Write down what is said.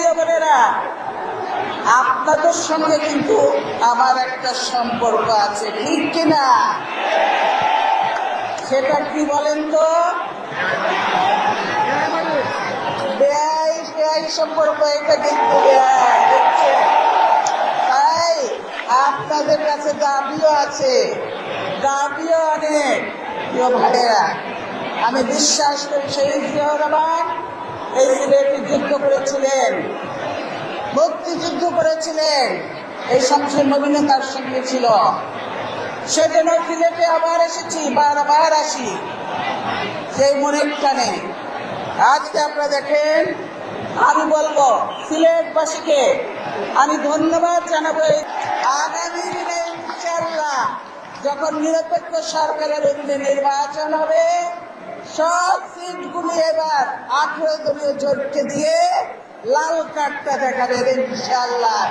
ভাই বোনেরা, আপনাদের সঙ্গে কিন্তু আমার একটা সম্পর্ক আছে, ঠিক কিনা? সেটা কি বলেন তো? বেআই সম্পর্ক, এটা কিন্তু তাই আপনাদের কাছে দাবিও আছে, দাবিও অনেক। প্রিয় ভাইয়েরা, আমি বিশ্বাস করি শহীদ জিয়াউর রহমান এই সিলেটে যুদ্ধ করেছিলেন, মুক্তিযুদ্ধ করেছিলেন, এই শামসুল নবীন তার সঙ্গে ছিল। সেজন্য সিলেটে আবার এসেছি, বারবার আসি সেই মনের টানে। আজকে আপনারা দেখেন, আমি বলবো সিলেটবাসীকে আমি ধন্যবাদ জানাবো। আগামী দিনে ইনশাআল্লাহ যখন নিরপেক্ষ সরকারের অধীনে নির্বাচন হবে, সব সিটগুলি এবার 18 দলীয় জোটকে দিয়ে লাল কার্ডটা দেখাবেন ইনশাআল্লাহ।